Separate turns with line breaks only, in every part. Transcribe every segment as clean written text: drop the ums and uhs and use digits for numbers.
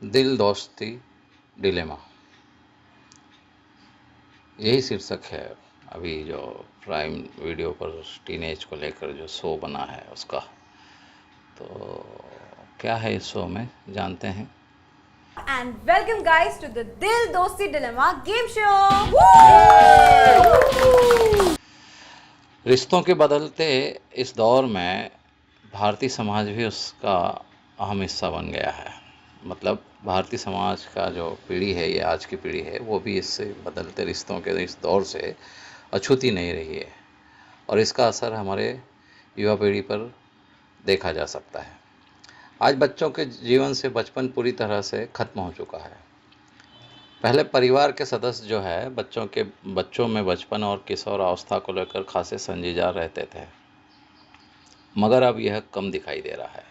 दिल दोस्ती डिलेमा, यही शीर्षक है अभी जो प्राइम वीडियो पर टीनेज को लेकर जो शो बना है उसका। तो क्या है इस शो में जानते हैं।
And welcome guys to the Dil Dosti Dilemma game show.
रिश्तों के बदलते इस दौर में भारतीय समाज भी उसका अहम हिस्सा बन गया है। मतलब भारतीय समाज का जो पीढ़ी है, ये आज की पीढ़ी है, वो भी इससे बदलते रिश्तों के इस दौर से अछूती नहीं रही है और इसका असर हमारे युवा पीढ़ी पर देखा जा सकता है। आज बच्चों के जीवन से बचपन पूरी तरह से खत्म हो चुका है। पहले परिवार के सदस्य जो है बच्चों में बचपन और किशोर अवस्था को लेकर खासे संजीदा रहते थे, मगर अब यह कम दिखाई दे रहा है।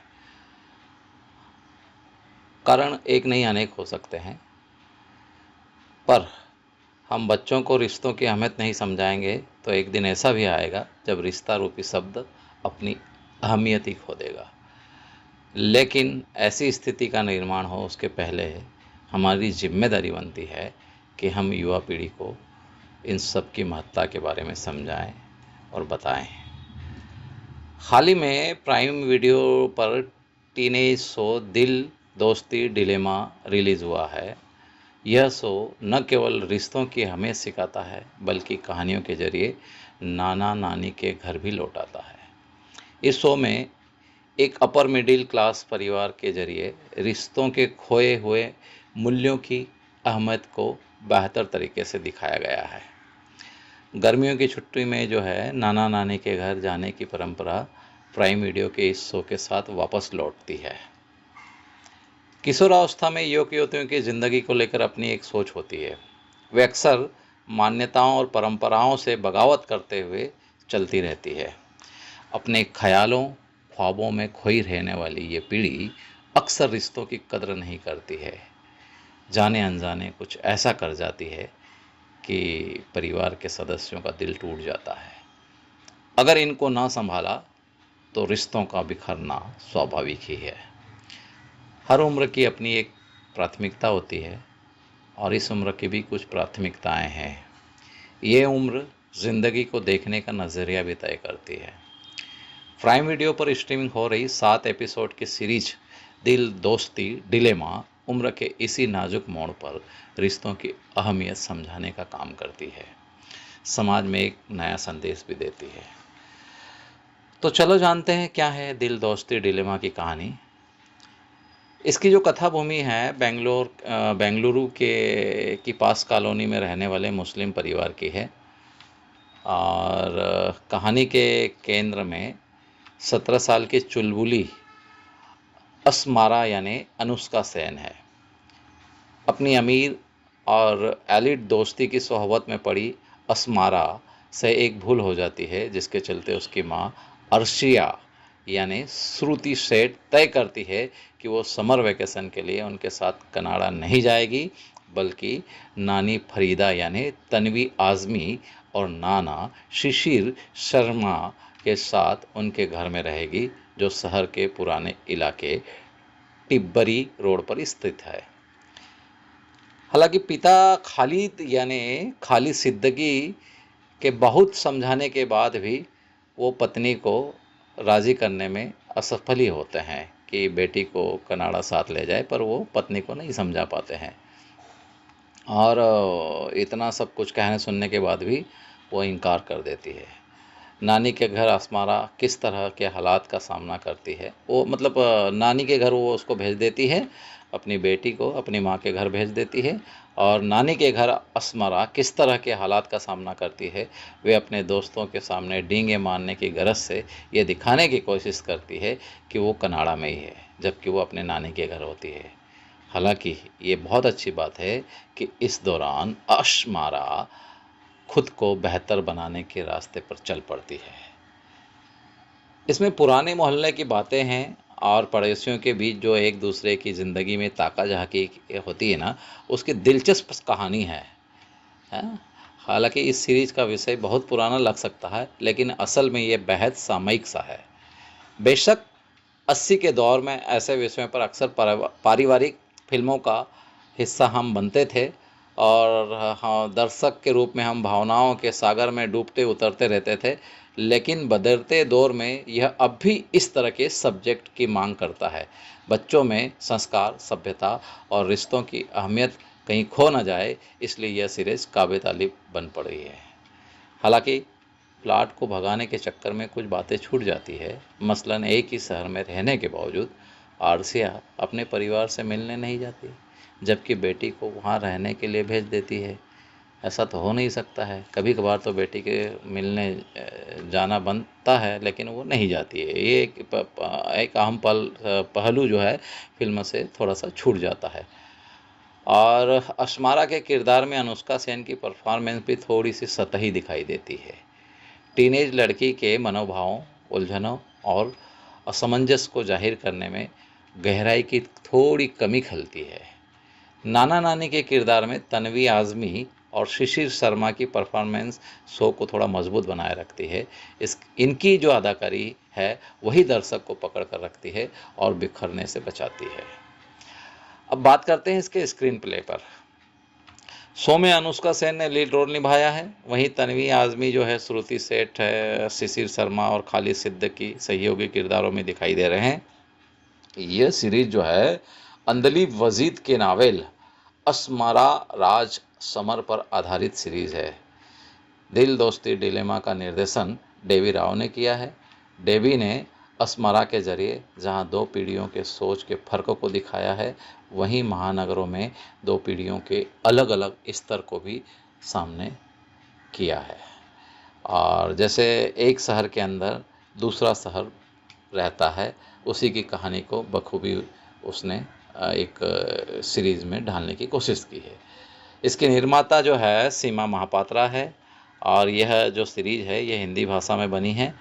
कारण एक नहीं अनेक हो सकते हैं, पर हम बच्चों को रिश्तों की अहमियत नहीं समझाएंगे तो एक दिन ऐसा भी आएगा जब रिश्ता रूपी शब्द अपनी अहमियत ही खो देगा। लेकिन ऐसी स्थिति का निर्माण हो उसके पहले हमारी जिम्मेदारी बनती है कि हम युवा पीढ़ी को इन सब की महत्ता के बारे में समझाएं और बताएं। हाल ही में प्राइम वीडियो पर टीनेज शो दिल दोस्ती डिलेमा रिलीज़ हुआ है। यह शो न केवल रिश्तों की अहमियत सिखाता है बल्कि कहानियों के जरिए नाना नानी के घर भी लौटाता है। इस शो में एक अपर मिडिल क्लास परिवार के जरिए रिश्तों के खोए हुए मूल्यों की अहमियत को बेहतर तरीके से दिखाया गया है। गर्मियों की छुट्टी में जो है नाना नानी के घर जाने की परंपरा प्राइम वीडियो के इस शो के साथ वापस लौटती है। किशोरावस्था में युवक युवतियों की ज़िंदगी को लेकर अपनी एक सोच होती है। वे अक्सर मान्यताओं और परंपराओं से बगावत करते हुए चलती रहती है। अपने ख्यालों ख्वाबों में खोई रहने वाली ये पीढ़ी अक्सर रिश्तों की कदर नहीं करती है। जाने अनजाने कुछ ऐसा कर जाती है कि परिवार के सदस्यों का दिल टूट जाता है। अगर इनको ना संभाला तो रिश्तों का बिखरना स्वाभाविक ही है। हर उम्र की अपनी एक प्राथमिकता होती है और इस उम्र की भी कुछ प्राथमिकताएं हैं। ये उम्र ज़िंदगी को देखने का नज़रिया भी तय करती है। प्राइम वीडियो पर स्ट्रीमिंग हो रही 7 एपिसोड की सीरीज दिल दोस्ती डिलेमा उम्र के इसी नाजुक मोड़ पर रिश्तों की अहमियत समझाने का काम करती है, समाज में एक नया संदेश भी देती है। तो चलो जानते हैं क्या है दिल दोस्ती डिलेमा की कहानी। इसकी जो कथा भूमि है बेंगलुरु की पास कॉलोनी में रहने वाले मुस्लिम परिवार की है और कहानी के केंद्र में 17 साल की चुलबुली असमारा यानी अनुष्का सेन है। अपनी अमीर और एलिट दोस्ती की सोहबत में पड़ी असमारा से एक भूल हो जाती है, जिसके चलते उसकी माँ अर्शिया यानी श्रुति सेठ तय करती है कि वो समर वेकेशन के लिए उनके साथ कनाडा नहीं जाएगी, बल्कि नानी फरीदा यानी तन्वी आज़मी और नाना शिशिर शर्मा के साथ उनके घर में रहेगी, जो शहर के पुराने इलाके टिब्बरी रोड पर स्थित है। हालांकि पिता खालिद सिद्दीकी के बहुत समझाने के बाद भी वो पत्नी को राज़ी करने में असफल ही होते हैं कि बेटी को कनाडा साथ ले जाए, पर वो पत्नी को नहीं समझा पाते हैं और इतना सब कुछ कहने सुनने के बाद भी वो इनकार कर देती है। नानी के घर असमारा किस तरह के हालात का सामना करती है, वो मतलब नानी के घर वो उसको भेज देती है, अपनी बेटी को अपनी माँ के घर भेज देती है और नानी के घर असमारा किस तरह के हालात का सामना करती है, वे अपने दोस्तों के सामने डींगे मारने की गरज से ये दिखाने की कोशिश करती है कि वो कनाडा में ही है, जबकि वो अपने नानी के घर होती है। हालांकि ये बहुत अच्छी बात है कि इस दौरान असमारा खुद को बेहतर बनाने के रास्ते पर चल पड़ती है। इसमें पुराने मोहल्ले की बातें हैं और पड़ोसियों के बीच जो एक दूसरे की ज़िंदगी में ताका झाकी होती है ना, उसकी दिलचस्प कहानी है। हालांकि इस सीरीज़ का विषय बहुत पुराना लग सकता है, लेकिन असल में ये बेहद सामयिक सा है। बेशक 80 के दौर में ऐसे विषयों पर अक्सर पारिवारिक फिल्मों का हिस्सा हम बनते थे और हाँ, दर्शक के रूप में हम भावनाओं के सागर में डूबते उतरते रहते थे। लेकिन बदलते दौर में यह अब भी इस तरह के सब्जेक्ट की मांग करता है। बच्चों में संस्कार, सभ्यता और रिश्तों की अहमियत कहीं खो न जाए, इसलिए यह सीरीज़ काबिल तारीफ बन पड़ी है। हालांकि प्लाट को भगाने के चक्कर में कुछ बातें छूट जाती है। मसलन एक ही शहर में रहने के बावजूद आरसिया अपने परिवार से मिलने नहीं जाती, जबकि बेटी को वहाँ रहने के लिए भेज देती है। ऐसा तो हो नहीं सकता है। कभी कभार तो बेटी के मिलने जाना बनता है, लेकिन वो नहीं जाती है। ये एक अहम पहलू जो है फिल्म से थोड़ा सा छूट जाता है। और अस्मारा के किरदार में अनुष्का सेन की परफॉर्मेंस भी थोड़ी सी सतही दिखाई देती है। टीनेज लड़की के मनोभावों, उलझनों और असमंजस को जाहिर करने में गहराई की थोड़ी कमी खलती है। नाना नानी के किरदार में तन्वी आज़मी और शिशिर शर्मा की परफॉर्मेंस शो को थोड़ा मजबूत बनाए रखती है। इनकी जो अदाकारी है वही दर्शक को पकड़ कर रखती है और बिखरने से बचाती है। अब बात करते हैं इसके स्क्रीन प्ले पर। शो में अनुष्का सेन ने लीड रोल निभाया है, वहीं तन्वी आज़मी जो है श्रुति सेठ है, शिशिर शर्मा और खालिद सिद्दीकी सहयोगी किरदारों में दिखाई दे रहे हैं। यह सीरीज जो है अंदलीब वजीद के नावल अस्मारा राज समर पर आधारित सीरीज है। दिल दोस्ती डिलेमा का निर्देशन डेवी राव ने किया है। डेवी ने अस्मारा के जरिए जहां दो पीढ़ियों के सोच के फ़र्क को दिखाया है, वहीं महानगरों में दो पीढ़ियों के अलग अलग स्तर को भी सामने किया है। और जैसे एक शहर के अंदर दूसरा शहर रहता है, उसी की कहानी को बखूबी उसने एक सीरीज़ में ढालने की कोशिश की है। इसकी निर्माता जो है सीमा महापात्रा है और यह जो सीरीज़ है यह हिंदी भाषा में बनी है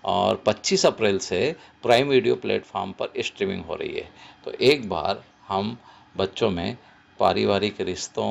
और 25 अप्रैल से प्राइम वीडियो प्लेटफॉर्म पर स्ट्रीमिंग हो रही है। तो एक बार हम बच्चों में पारिवारिक रिश्तों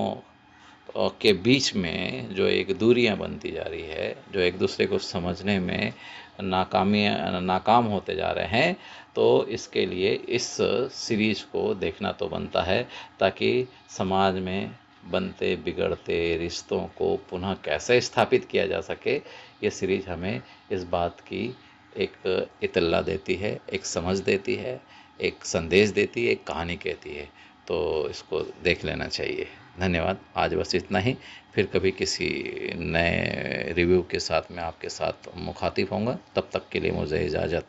के बीच में जो एक दूरियां बनती जा रही है, जो एक दूसरे को समझने में नाकाम होते जा रहे हैं, तो इसके लिए इस सीरीज़ को देखना तो बनता है, ताकि समाज में बनते बिगड़ते रिश्तों को पुनः कैसे स्थापित किया जा सके, ये सीरीज़ हमें इस बात की एक इत्तला देती है, एक समझ देती है, एक संदेश देती है, एक कहानी कहती है। तो इसको देख लेना चाहिए। धन्यवाद। आज बस इतना ही। फिर कभी किसी नए रिव्यू के साथ मैं आपके साथ मुखातिब होऊंगा। तब तक के लिए मुझे इजाज़त।